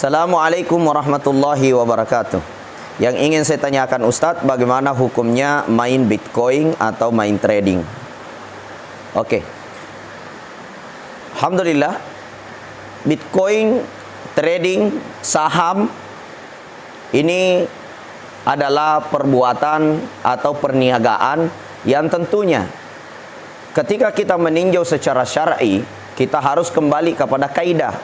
Assalamualaikum warahmatullahi wabarakatuh. Yang ingin saya tanyakan Ustadz, bagaimana hukumnya main Bitcoin atau main trading? Oke. Alhamdulillah, Bitcoin, trading, saham ini adalah perbuatan atau perniagaan yang tentunya ketika kita meninjau secara syar'i, kita harus kembali kepada kaidah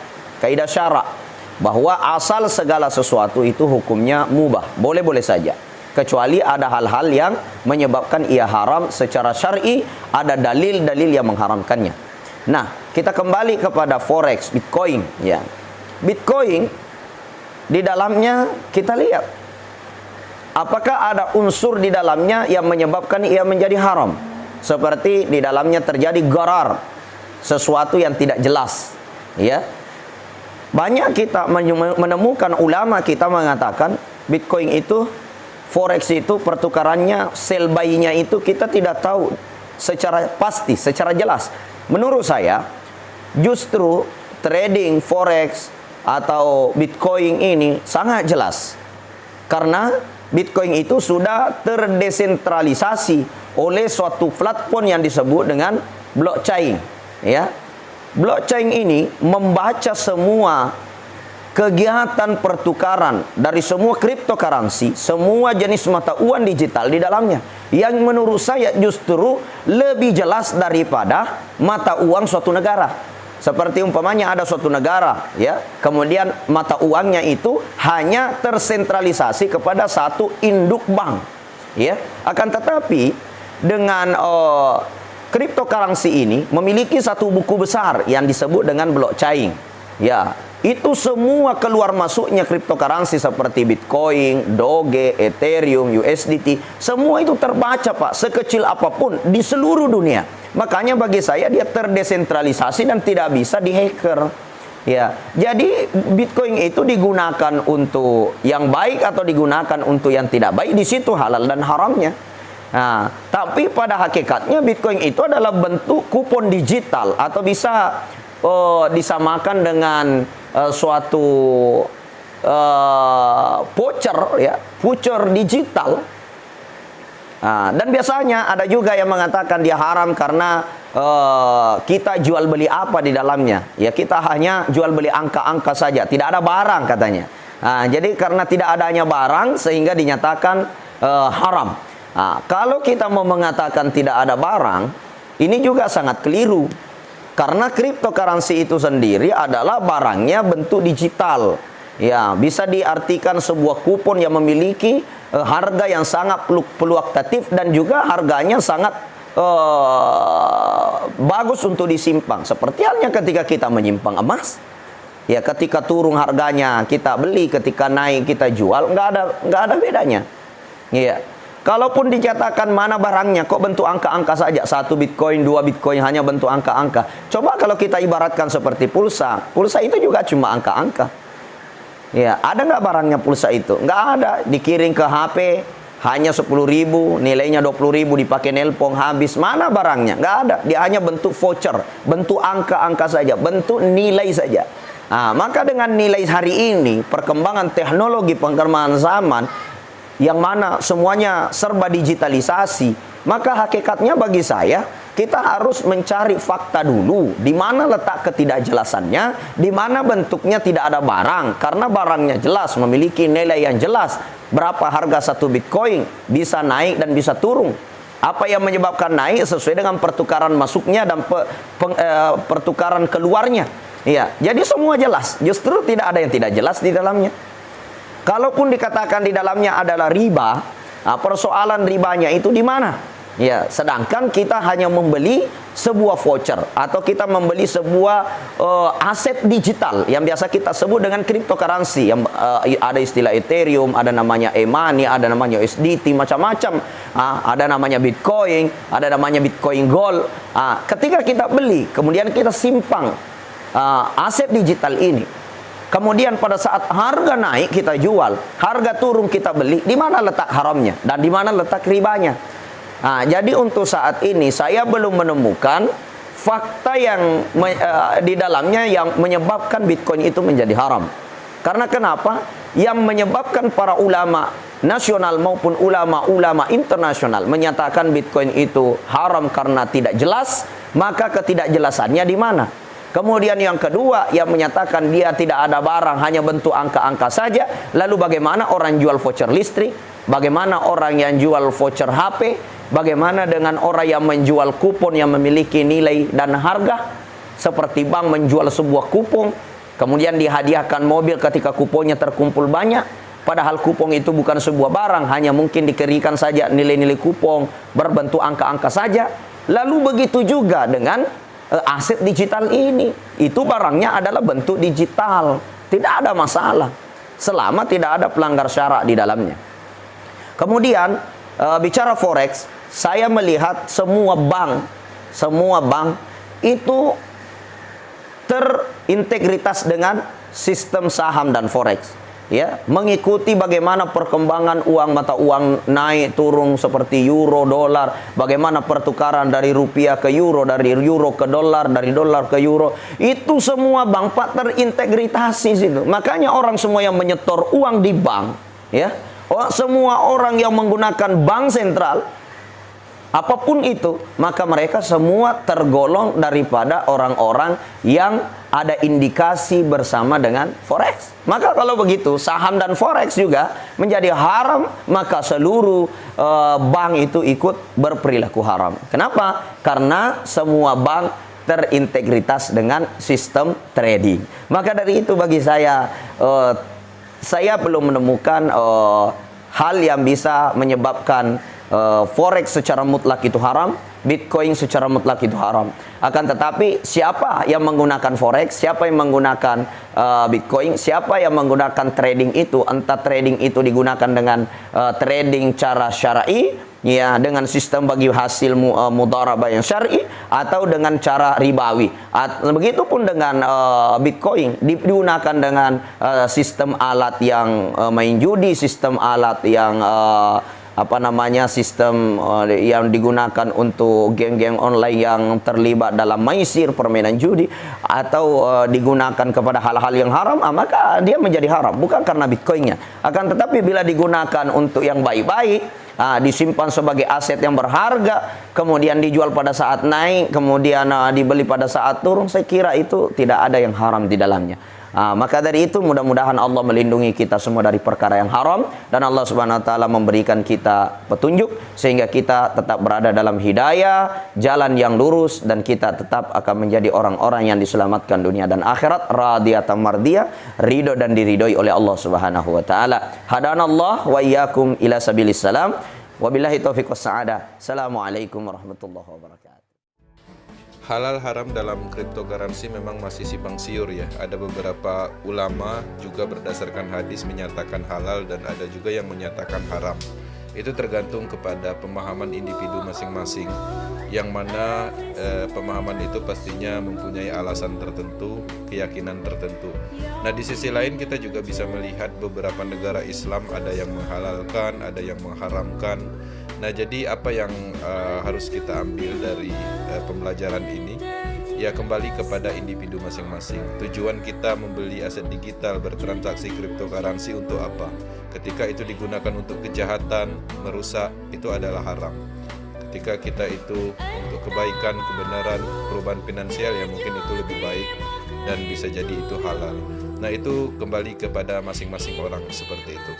syarak, bahwa asal segala sesuatu itu hukumnya mubah, boleh-boleh saja, kecuali ada hal-hal yang menyebabkan ia haram secara syar'i, ada dalil-dalil yang mengharamkannya. Nah, kita kembali kepada forex, Bitcoin ya. Bitcoin di dalamnya kita lihat apakah ada unsur di dalamnya yang menyebabkan ia menjadi haram, seperti di dalamnya terjadi gharar, sesuatu yang tidak jelas ya. Banyak kita menemukan ulama kita mengatakan Bitcoin itu, forex itu pertukarannya, sell buy-nya itu kita tidak tahu secara pasti, secara jelas. Menurut saya justru trading forex atau Bitcoin ini sangat jelas, karena Bitcoin itu sudah terdesentralisasi oleh suatu platform yang disebut dengan blockchain ya. Blockchain ini membaca semua kegiatan pertukaran dari semua cryptocurrency, semua jenis mata uang digital di dalamnya, yang menurut saya justru lebih jelas daripada mata uang suatu negara. Seperti umpamanya ada suatu negara ya, kemudian mata uangnya itu hanya tersentralisasi kepada satu induk bank ya. Akan tetapi dengan cryptocurrency ini memiliki satu buku besar yang disebut dengan blockchain ya. Itu semua keluar masuknya cryptocurrency seperti Bitcoin, Doge, Ethereum, USDT, semua itu terbaca Pak, sekecil apapun di seluruh dunia. Makanya bagi saya dia terdesentralisasi dan tidak bisa dihacker ya. Jadi Bitcoin itu digunakan untuk yang baik atau digunakan untuk yang tidak baik, di situ halal dan haramnya. Nah, tapi pada hakikatnya Bitcoin itu adalah bentuk kupon digital, atau bisa disamakan dengan suatu voucher ya, voucher digital. Nah, dan biasanya ada juga yang mengatakan dia haram karena kita jual beli apa di dalamnya ya, kita hanya jual beli angka-angka saja, tidak ada barang katanya. Nah, jadi karena tidak adanya barang sehingga dinyatakan haram. Nah, kalau kita mau mengatakan tidak ada barang, ini juga sangat keliru. Karena cryptocurrency itu sendiri adalah barangnya bentuk digital. Ya, bisa diartikan sebuah kupon yang memiliki harga yang sangat fluktuatif dan juga harganya sangat bagus untuk disimpan. Seperti halnya ketika kita menyimpan emas. Ya, ketika turun harganya kita beli, ketika naik kita jual, nggak ada bedanya. Iya. Kalaupun dikatakan mana barangnya, kok bentuk angka-angka saja, 1 Bitcoin, 2 Bitcoin hanya bentuk angka-angka. Coba kalau kita ibaratkan seperti pulsa, pulsa itu juga cuma angka-angka. Ya, ada nggak barangnya pulsa itu? Nggak ada. Dikirim ke HP hanya 10.000, nilainya 20.000, dipakai nelpon habis. Mana barangnya? Nggak ada. Dia hanya bentuk voucher, bentuk angka-angka saja, bentuk nilai saja. Nah, maka dengan nilai hari ini, perkembangan teknologi, perkembangan zaman, yang mana semuanya serba digitalisasi, maka hakikatnya bagi saya kita harus mencari fakta dulu, di mana letak ketidakjelasannya, di mana bentuknya tidak ada barang, karena barangnya jelas, memiliki nilai yang jelas, berapa harga 1 Bitcoin, bisa naik dan bisa turun. Apa yang menyebabkan naik sesuai dengan pertukaran masuknya dan pertukaran keluarnya. Iya, jadi semua jelas, justru tidak ada yang tidak jelas di dalamnya. Kalaupun dikatakan di dalamnya adalah riba, nah persoalan ribanya itu di mana? Ya, sedangkan kita hanya membeli sebuah voucher atau kita membeli sebuah aset digital yang biasa kita sebut dengan cryptocurrency, yang ada istilah Ethereum, ada namanya e-money, ada namanya USDT, macam-macam. Ada namanya Bitcoin, ada namanya Bitcoin Gold. Ketika kita beli, kemudian kita simpan aset digital ini. Kemudian pada saat harga naik kita jual, harga turun kita beli, di mana letak haramnya dan di mana letak ribanya? Nah, jadi untuk saat ini saya belum menemukan fakta yang di dalamnya yang menyebabkan Bitcoin itu menjadi haram. Karena kenapa? Yang menyebabkan para ulama nasional maupun ulama-ulama internasional menyatakan Bitcoin itu haram karena tidak jelas, maka ketidakjelasannya di mana? Kemudian yang kedua, yang menyatakan dia tidak ada barang, hanya bentuk angka-angka saja. Lalu bagaimana orang jual voucher listrik? Bagaimana orang yang jual voucher HP? Bagaimana dengan orang yang menjual kupon yang memiliki nilai dan harga? Seperti bank menjual sebuah kupon, kemudian dihadiahkan mobil ketika kuponnya terkumpul banyak. Padahal kupon itu bukan sebuah barang, hanya mungkin dikeringkan saja nilai-nilai kupon berbentuk angka-angka saja. Lalu begitu juga dengan aset digital ini. Itu barangnya adalah bentuk digital. Tidak ada masalah selama tidak ada pelanggar syarak di dalamnya. Kemudian bicara forex, saya melihat semua bank itu terintegritas dengan sistem saham dan forex. Ya, mengikuti bagaimana perkembangan uang mata uang naik turun seperti euro, dolar, bagaimana pertukaran dari rupiah ke euro, dari euro ke dolar, dari dolar ke euro. Itu semua bank Pak terintegritas situ. Makanya orang semua yang menyetor uang di bank, ya, semua orang yang menggunakan bank sentral, apapun itu, maka mereka semua tergolong daripada orang-orang yang ada indikasi bersama dengan forex. Maka kalau begitu, saham dan forex juga menjadi haram, maka seluruh bank itu ikut berperilaku haram. Kenapa? Karena semua bank terintegritas dengan sistem trading. Maka dari itu bagi saya belum menemukan hal yang bisa menyebabkan forex secara mutlak itu haram, Bitcoin secara mutlak itu haram. Akan tetapi siapa yang menggunakan forex, siapa yang menggunakan Bitcoin, siapa yang menggunakan trading itu, entah trading itu digunakan dengan trading cara syar'i, ya, dengan sistem bagi hasil mudharabah yang syar'i, atau dengan cara ribawi. Begitupun dengan Bitcoin digunakan dengan sistem alat yang main judi, sistem alat yang sistem yang digunakan untuk game-game online yang terlibat dalam maisir, permainan judi, atau digunakan kepada hal-hal yang haram, maka dia menjadi haram, bukan karena Bitcoinnya. Akan tetapi bila digunakan untuk yang baik-baik, disimpan sebagai aset yang berharga, kemudian dijual pada saat naik, kemudian dibeli pada saat turun, saya kira itu tidak ada yang haram di dalamnya. Maka dari itu mudah-mudahan Allah melindungi kita semua dari perkara yang haram, dan Allah Subhanahu wa taala memberikan kita petunjuk sehingga kita tetap berada dalam hidayah, jalan yang lurus, dan kita tetap akan menjadi orang-orang yang diselamatkan dunia dan akhirat, radiyatan mardiyah, ridho dan diridhoi oleh Allah Subhanahu wa taala. Hadanallah wa iyyakum ila sabilis salam. Wabillahi taufiq was sa'adah. Assalamualaikum warahmatullahi wabarakatuh. Halal haram dalam kriptokaransi memang masih simpang siur ya. Ada beberapa ulama juga berdasarkan hadis menyatakan halal, dan ada juga yang menyatakan haram. Itu tergantung kepada pemahaman individu masing-masing, yang mana pemahaman itu pastinya mempunyai alasan tertentu, keyakinan tertentu. Nah, di sisi lain kita juga bisa melihat beberapa negara Islam ada yang menghalalkan, ada yang mengharamkan. Nah, jadi apa yang harus kita ambil dari pembelajaran ini? Ya, kembali kepada individu masing-masing. Tujuan kita membeli aset digital, bertransaksi cryptocurrency untuk apa? Ketika itu digunakan untuk kejahatan, merusak, itu adalah haram. Ketika kita itu untuk kebaikan, kebenaran, perubahan finansial, ya mungkin itu lebih baik dan bisa jadi itu halal. Nah, itu kembali kepada masing-masing orang seperti itu.